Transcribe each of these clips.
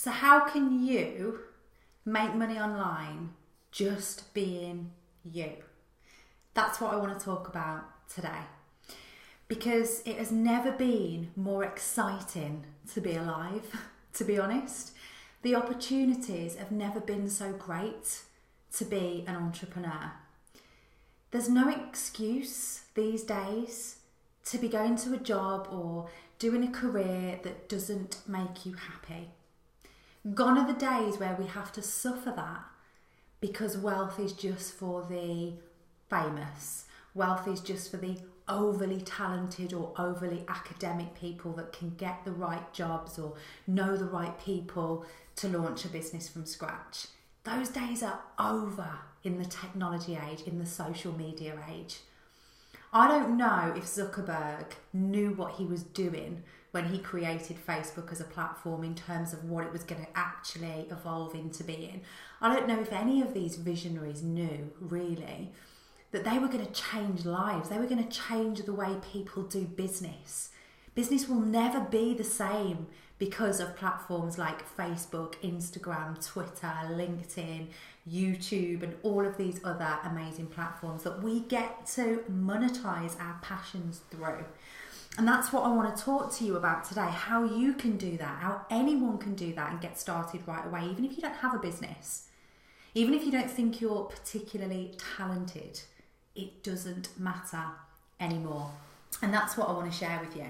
So how can you make money online just being you? That's what I want to talk about today, because it has never been more exciting to be alive, to be honest. The opportunities have never been so great to be an entrepreneur. There's no excuse these days to be going to a job or doing a career that doesn't make you happy. Gone are the days where we have to suffer that because wealth is just for the famous. Wealth is just for the overly talented or overly academic people that can get the right jobs or know the right people to launch a business from scratch. Those days are over in the technology age, in the social media age. I don't know if Zuckerberg knew what he was doing when he created Facebook as a platform in terms of what it was going to actually evolve into being. I don't know if any of these visionaries knew, really, that they were going to change lives. They were going to change the way people do business. Business will never be the same because of platforms like Facebook, Instagram, Twitter, LinkedIn, YouTube, and all of these other amazing platforms that we get to monetize our passions through. And that's what I want to talk to you about today, how you can do that, how anyone can do that and get started right away, even if you don't have a business, even if you don't think you're particularly talented, it doesn't matter anymore. And that's what I want to share with you.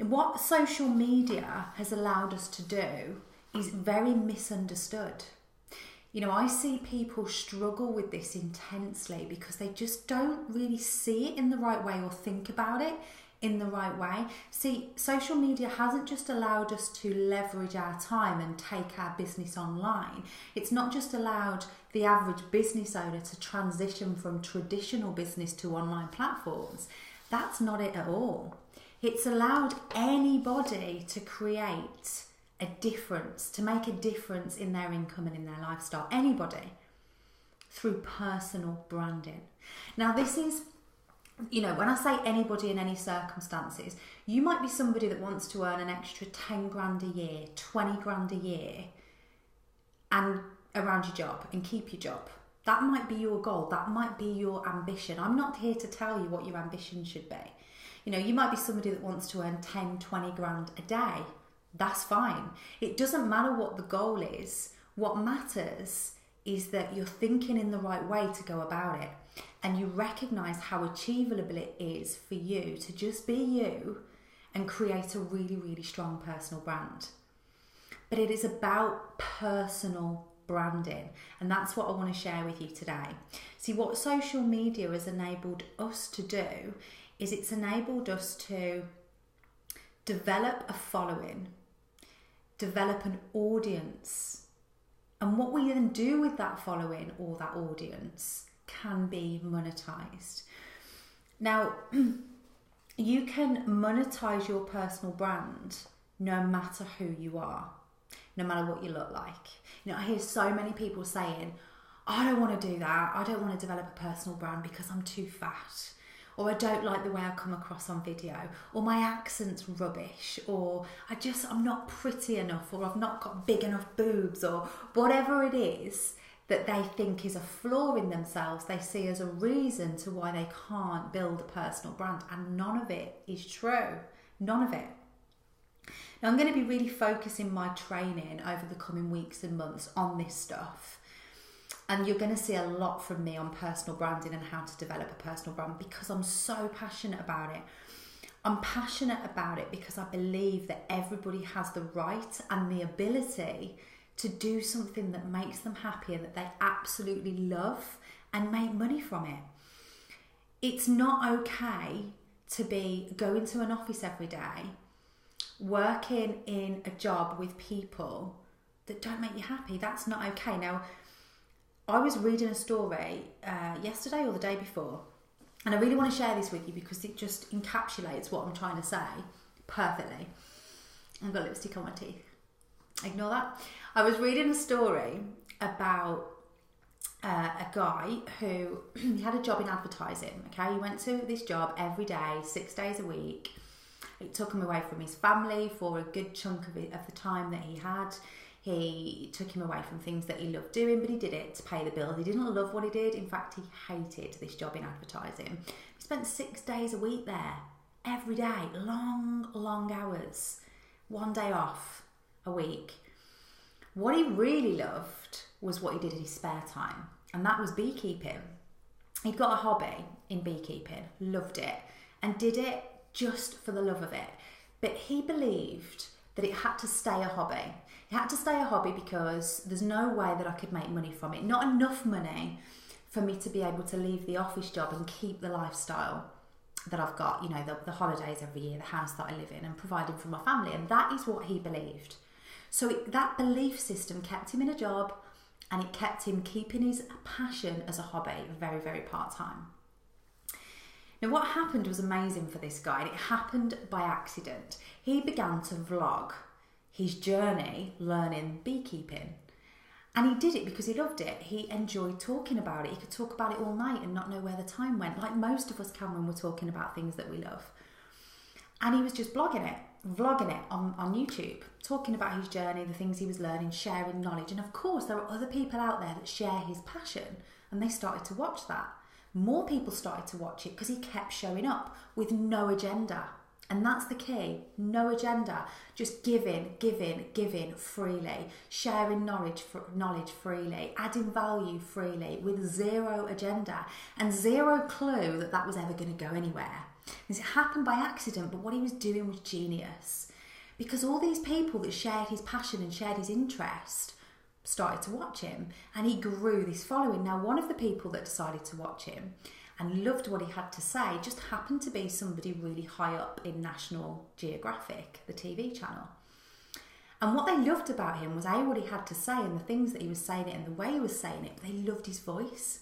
What social media has allowed us to do is very misunderstood. You know, I see people struggle with this intensely because they just don't really see it in the right way or think about it in the right way. See, social media hasn't just allowed us to leverage our time and take our business online. It's not just allowed the average business owner to transition from traditional business to online platforms. That's not it at all. It's allowed anybody to create a difference, to make a difference in their income and in their lifestyle. Anybody, through personal branding. Now this is, you know, when I say anybody in any circumstances, you might be somebody that wants to earn an extra 10 grand a year, 20 grand a year, and around your job and keep your job. That might be your goal. That might be your ambition. I'm not here to tell you what your ambition should be. You know, you might be somebody that wants to earn 10, 20 grand a day. That's fine. It doesn't matter what the goal is. What matters is that you're thinking in the right way to go about it. And you recognize how achievable it is for you to just be you and create a really, really strong personal brand. But it is about personal branding. And that's what I want to share with you today. See, what social media has enabled us to do is it's enabled us to develop a following, develop an audience. And what we then do with that following or that audience can be monetized. Now, you can monetize your personal brand no matter who you are, no matter what you look like. You know, I hear so many people saying, I don't want to do that. I don't want to develop a personal brand because I'm too fat. Or I don't like the way I come across on video, or my accent's rubbish, or I'm not pretty enough, or I've not got big enough boobs, or whatever it is that they think is a flaw in themselves, they see as a reason to why they can't build a personal brand. And none of it is true. None of it. Now, I'm going to be really focusing my training over the coming weeks and months on this stuff. And you're going to see a lot from me on personal branding and how to develop a personal brand because I'm so passionate about it. I'm passionate about it because I believe that everybody has the right and the ability to do something that makes them happy and that they absolutely love and make money from it. It's not okay to be going to an office every day, working in a job with people that don't make you happy. That's not okay. Now, I was reading a story yesterday or the day before, and I really want to share this with you because it just encapsulates what I'm trying to say perfectly. I've got lipstick on my teeth. Ignore that. I was reading a story about a guy who he had a job in advertising. Okay, he went to this job every day, 6 days a week. It took him away from his family for a good chunk of the time that he had. He took him away from things that he loved doing, but he did it to pay the bills. He didn't love what he did. In fact, he hated this job in advertising. He spent 6 days a week there, every day, long, long hours, 1 day off a week. What he really loved was what he did in his spare time, and that was beekeeping. He'd got a hobby in beekeeping, loved it, and did it just for the love of it. But he believed that it had to stay a hobby. It had to stay a hobby because there's no way that I could make money from it. Not enough money for me to be able to leave the office job and keep the lifestyle that I've got, you know, the holidays every year, the house that I live in, and providing for my family. And that is what he believed. So that belief system kept him in a job, and it kept him keeping his passion as a hobby very, very part-time. Now, what happened was amazing for this guy, and it happened by accident. He began to vlog his journey learning beekeeping. And he did it because he loved it. He enjoyed talking about it. He could talk about it all night and not know where the time went, like most of us can when we're talking about things that we love. And he was just vlogging it on YouTube, talking about his journey, the things he was learning, sharing knowledge. And of course, there are other people out there that share his passion, and they started to watch that. More people started to watch it because he kept showing up with no agenda. And that's the key, no agenda, just giving freely, sharing knowledge freely, adding value freely with zero agenda and zero clue that that was ever going to go anywhere. Because it happened by accident, but what he was doing was genius. Because all these people that shared his passion and shared his interest started to watch him, and he grew this following. Now, one of the people that decided to watch him and loved what he had to say just happened to be somebody really high up in National Geographic, the TV channel. And what they loved about him was what he had to say and the things that he was saying it and the way he was saying it, but they loved his voice.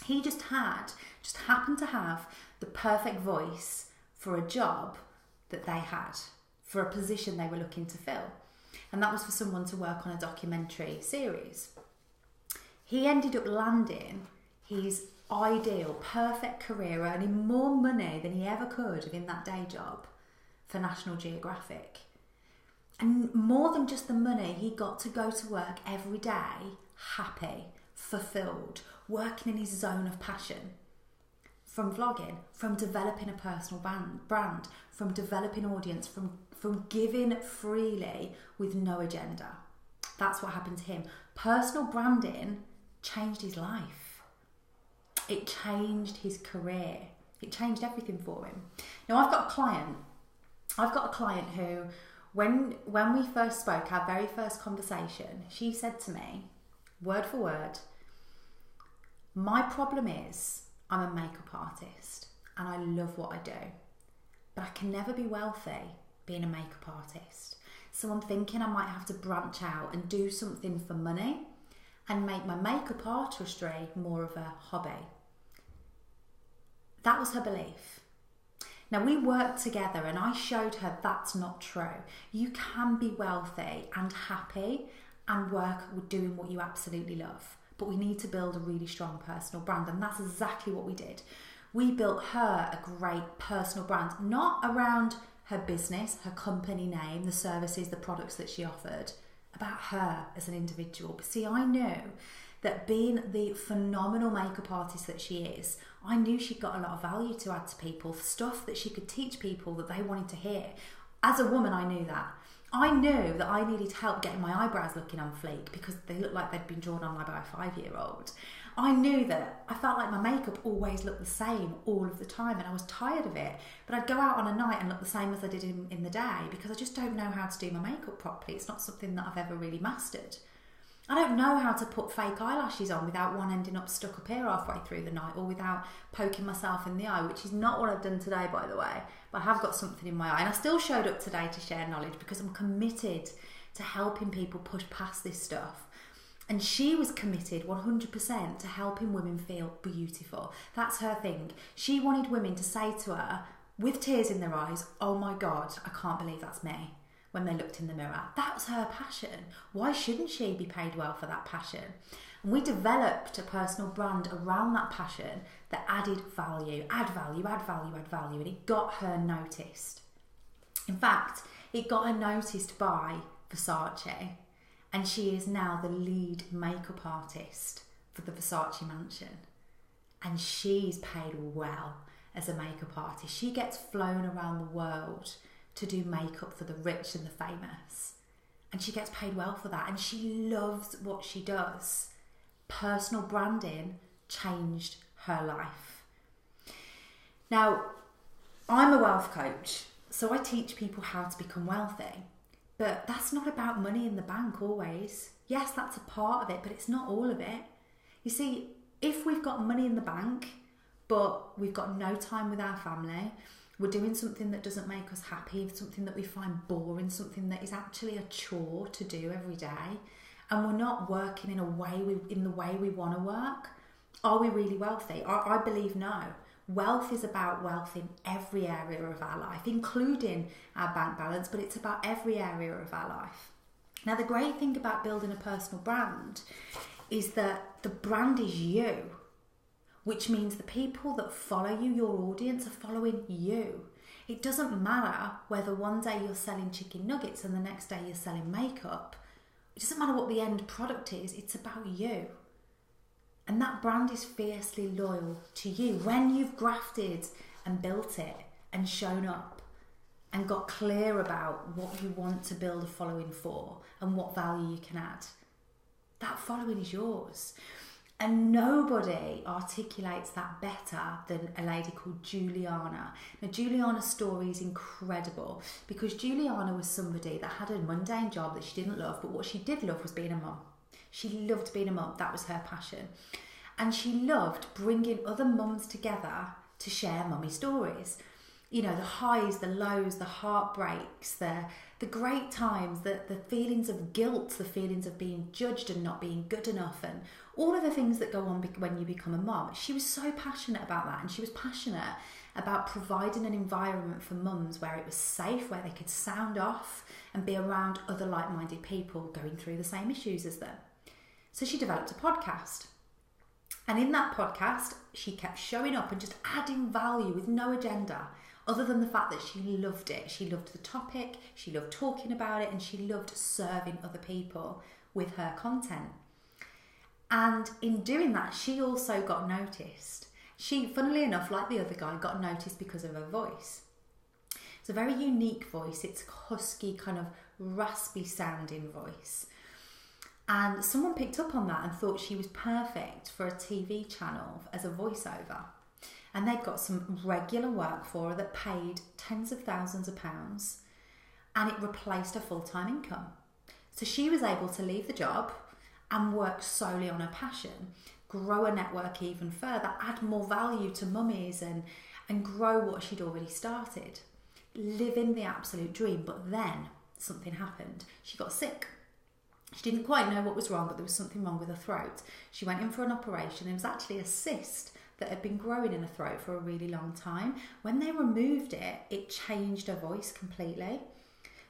He just happened to have the perfect voice for a job that they had, for a position they were looking to fill. And that was for someone to work on a documentary series. He ended up landing his ideal, perfect career, earning more money than he ever could have in that day job for National Geographic. And more than just the money, he got to go to work every day, happy, fulfilled, working in his zone of passion. From vlogging, from developing a personal brand, from developing audience, from giving freely with no agenda. That's what happened to him. Personal branding changed his life. It changed his career. It changed everything for him. Now, I've got a client who, when we first spoke, our very first conversation, she said to me, word for word, my problem is I'm a makeup artist and I love what I do, but I can never be wealthy being a makeup artist. So I'm thinking I might have to branch out and do something for money and make my makeup artistry more of a hobby. That was her belief. Now, we worked together and I showed her that's not true. You can be wealthy and happy and work with doing what you absolutely love. But we need to build a really strong personal brand, and that's exactly what we did. We built her a great personal brand, not around her business, her company name, the services, the products that she offered, about her as an individual. But see, I knew that being the phenomenal makeup artist that she is, I knew she'd got a lot of value to add to people, stuff that she could teach people that they wanted to hear. As a woman, I knew that. I knew that I needed help getting my eyebrows looking on fleek because they looked like they'd been drawn on by a 5-year-old. I knew that I felt like my makeup always looked the same all of the time, and I was tired of it. But I'd go out on a night and look the same as I did in the day because I just don't know how to do my makeup properly. It's not something that I've ever really mastered. I don't know how to put fake eyelashes on without one ending up stuck up here halfway through the night, or without poking myself in the eye, which is not what I've done today, by the way. But I have got something in my eye, and I still showed up today to share knowledge because I'm committed to helping people push past this stuff. And she was committed 100% to helping women feel beautiful. That's her thing. She wanted women to say to her, with tears in their eyes, "Oh my God, I can't believe that's me," when they looked in the mirror. That was her passion. Why shouldn't she be paid well for that passion? And we developed a personal brand around that passion that added value, add value, and it got her noticed. In fact, it got her noticed by Versace and she is now the lead makeup artist for the Versace mansion. And she's paid well as a makeup artist. She gets flown around the world to do makeup for the rich and the famous. And she gets paid well for that. And she loves what she does. Personal branding changed her life. Now, I'm a wealth coach, so I teach people how to become wealthy. But that's not about money in the bank always. Yes, that's a part of it, but it's not all of it. You see, if we've got money in the bank, but we've got no time with our family, we're doing something that doesn't make us happy, something that we find boring, something that is actually a chore to do every day, and we're not working in the way we want to work, are we really wealthy? I believe no. Wealth is about wealth in every area of our life, including our bank balance, but it's about every area of our life. Now, the great thing about building a personal brand is that the brand is you, which means the people that follow you, your audience, are following you. It doesn't matter whether one day you're selling chicken nuggets and the next day you're selling makeup. It doesn't matter what the end product is, it's about you. And that brand is fiercely loyal to you when you've grafted and built it and shown up and got clear about what you want to build a following for and what value you can add. That following is yours. And nobody articulates that better than a lady called Juliana. Now, Juliana's story is incredible because Juliana was somebody that had a mundane job that she didn't love, but what she did love was being a mum. She loved being a mum. That was her passion. And she loved bringing other mums together to share mummy stories. You know, the highs, the lows, the heartbreaks, the great times, the feelings of guilt, the feelings of being judged and not being good enough, and all of the things that go on when you become a mum. She was so passionate about that, and she was passionate about providing an environment for mums where it was safe, where they could sound off and be around other like-minded people going through the same issues as them. So she developed a podcast. And in that podcast, she kept showing up and just adding value with no agenda, other than the fact that she loved it. She loved the topic, she loved talking about it, and she loved serving other people with her content. And in doing that, she also got noticed. She, funnily enough, like the other guy, got noticed because of her voice. It's a very unique voice. It's a husky, kind of raspy sounding voice. And someone picked up on that and thought she was perfect for a TV channel as a voiceover. And they'd got some regular work for her that paid tens of thousands of pounds, and it replaced her full-time income. So she was able to leave the job and work solely on her passion, grow a network even further, add more value to mummies and grow what she'd already started. Living the absolute dream. But then something happened. She got sick. She didn't quite know what was wrong, but there was something wrong with her throat. She went in for an operation. It was actually a cyst that had been growing in her throat for a really long time. When they removed it, it changed her voice completely.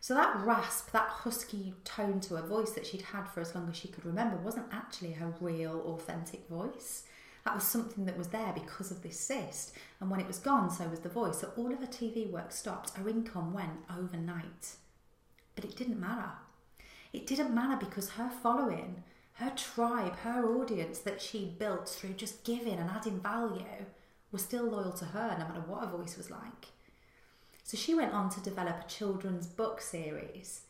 So that rasp, that husky tone to her voice that she'd had for as long as she could remember wasn't actually her real, authentic voice. That was something that was there because of this cyst. And when it was gone, so was the voice. So all of her TV work stopped. Her income went overnight. But it didn't matter. It didn't matter because her following, her tribe, her audience that she built through just giving and adding value was still loyal to her no matter what her voice was like. So she went on to develop a children's book series,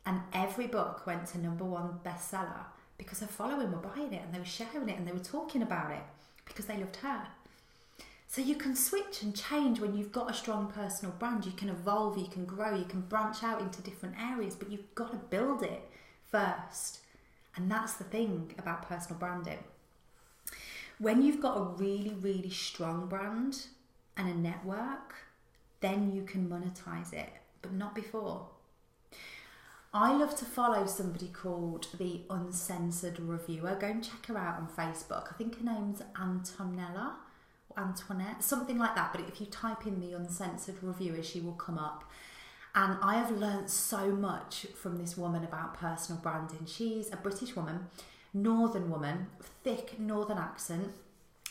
and every book went to #1 bestseller because her following were buying it and they were sharing it and they were talking about it because they loved her. So you can switch and change when you've got a strong personal brand. You can evolve, you can grow, you can branch out into different areas, but you've got to build it first. And that's the thing about personal branding. When you've got a really, really strong brand and a network, then you can monetize it, but not before. I love to follow somebody called the Uncensored Reviewer. Go and check her out on Facebook. I think her name's Antonella or Antoinette, something like that. But if you type in the Uncensored Reviewer, she will come up. And I have learnt so much from this woman about personal branding. She's a British woman, northern woman, thick northern accent.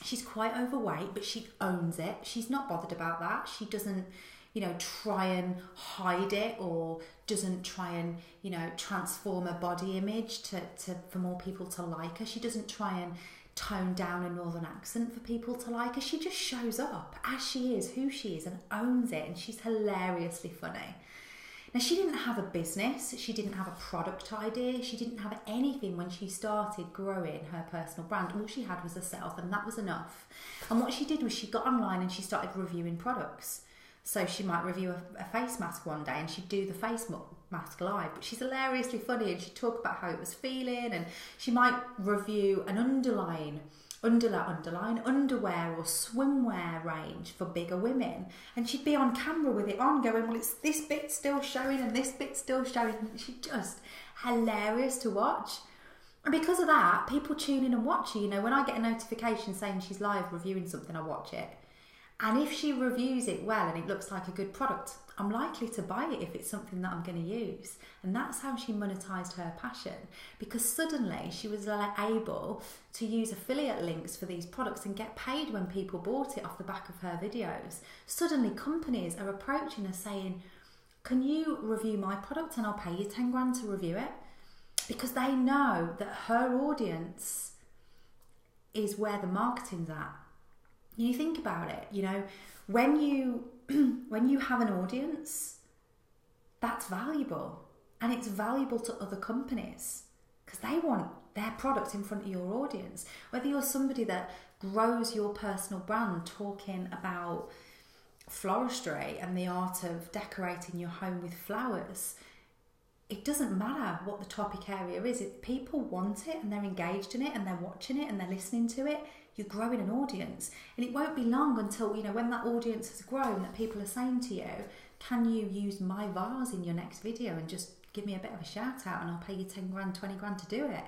She's quite overweight, but she owns it. She's not bothered about that. She doesn't, try and hide it, or doesn't try and, transform her body image for more people to like her. She doesn't try and tone down a northern accent for people to like her. She just shows up as she is, who she is, and owns it, and she's hilariously funny. Now, she didn't have a business, she didn't have a product idea, she didn't have anything when she started growing her personal brand. All she had was herself, and that was enough. And what she did was she got online and she started reviewing products. So she might review a face mask one day and she'd do the face mask live, but she's hilariously funny, and she'd talk about how it was feeling, and she might review an underwear or swimwear range for bigger women, and she'd be on camera with it on going, well, it's this bit still showing and this bit still showing. She's just hilarious to watch. And because of that, people tune in and watch her. When I get a notification saying she's live reviewing something, I watch it. And if she reviews it well and it looks like a good product, I'm likely to buy it if it's something that I'm going to use. And that's how she monetized her passion, because suddenly she was able to use affiliate links for these products and get paid when people bought it off the back of her videos. Suddenly companies are approaching her saying, can you review my product and I'll pay you 10 grand to review it? Because they know that her audience is where the marketing's at. You think about it, when you have an audience, that's valuable, and it's valuable to other companies because they want their product in front of your audience. Whether you're somebody that grows your personal brand talking about floristry and the art of decorating your home with flowers, it doesn't matter what the topic area is. If people want it and they're engaged in it and they're watching it and they're listening to it, you're growing an audience. And it won't be long until, when that audience has grown, that people are saying to you, can you use my vase in your next video and just give me a bit of a shout out and I'll pay you 10 grand, 20 grand to do it?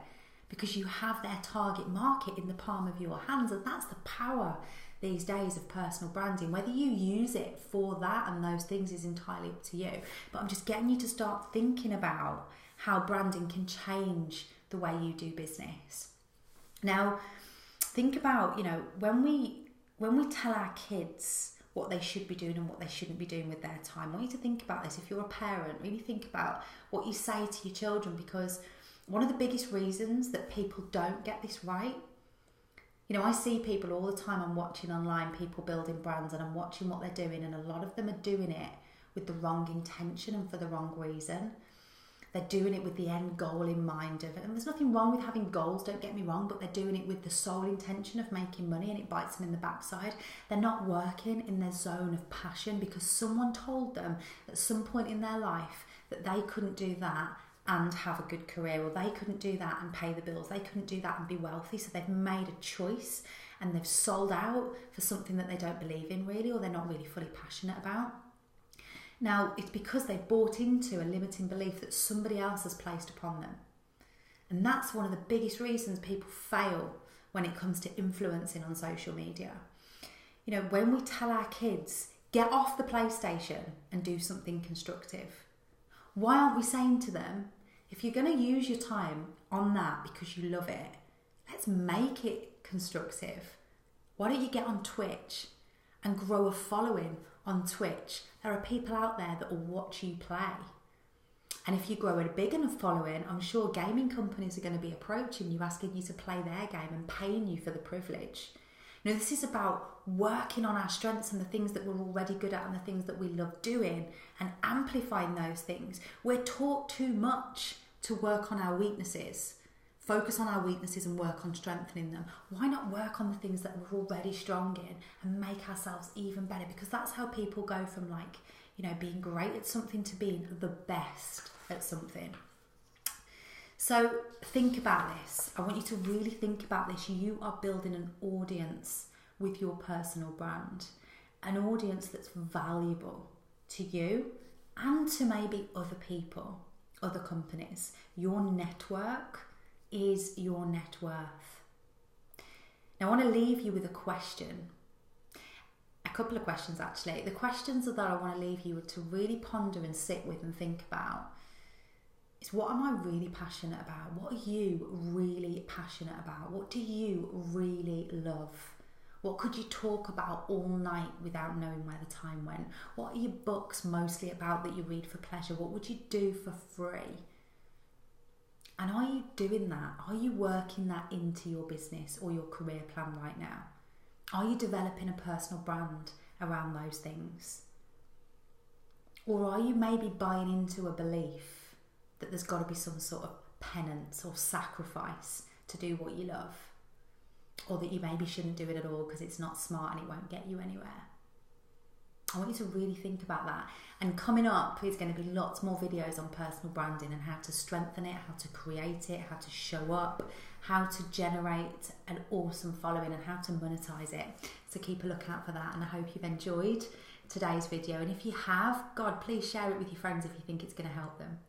Because you have their target market in the palm of your hands. And that's the power these days of personal branding. Whether you use it for that and those things is entirely up to you. But I'm just getting you to start thinking about how branding can change the way you do business. Now, think about, when we tell our kids what they should be doing and what they shouldn't be doing with their time. I want you to think about this. If you're a parent, really think about what you say to your children, because one of the biggest reasons that people don't get this right, I see people all the time, I'm watching online, people building brands, and I'm watching what they're doing, and a lot of them are doing it with the wrong intention and for the wrong reason. They're doing it with the end goal in mind of it. And there's nothing wrong with having goals, don't get me wrong, but they're doing it with the sole intention of making money, and it bites them in the backside. They're not working in their zone of passion because someone told them at some point in their life that they couldn't do that and have a good career, or they couldn't do that and pay the bills. They couldn't do that and be wealthy. So they've made a choice and they've sold out for something that they don't believe in really, or they're not really fully passionate about. Now, it's because they've bought into a limiting belief that somebody else has placed upon them. And that's one of the biggest reasons people fail when it comes to influencing on social media. When we tell our kids, get off the PlayStation and do something constructive, why aren't we saying to them, if you're going to use your time on that because you love it, let's make it constructive. Why don't you get on Twitch and grow a following on Twitch? There are people out there that will watch you play. And if you grow a big enough following, I'm sure gaming companies are going to be approaching you, asking you to play their game and paying you for the privilege. This is about working on our strengths and the things that we're already good at and the things that we love doing, and amplifying those things. We're taught too much to work on our weaknesses. Focus on our weaknesses and work on strengthening them. Why not work on the things that we're already strong in and make ourselves even better? Because that's how people go from being great at something to being the best at something. So think about this. I want you to really think about this. You are building an audience with your personal brand, an audience that's valuable to you and to maybe other people, other companies. Your network is your net worth. Now I want to leave you with a question. A couple of questions actually. The questions that I want to leave you with to really ponder and sit with and think about is, what am I really passionate about? What are you really passionate about? What do you really love? What could you talk about all night without knowing where the time went? What are your books mostly about that you read for pleasure? What would you do for free? And are you doing that? Are you working that into your business or your career plan right now? Are you developing a personal brand around those things? Or are you maybe buying into a belief that there's got to be some sort of penance or sacrifice to do what you love? Or that you maybe shouldn't do it at all because it's not smart and it won't get you anywhere? I want you to really think about that. And coming up is going to be lots more videos on personal branding and how to strengthen it, how to create it, how to show up, how to generate an awesome following and how to monetize it. So keep a lookout for that, and I hope you've enjoyed today's video. And if you have, God, please share it with your friends if you think it's going to help them.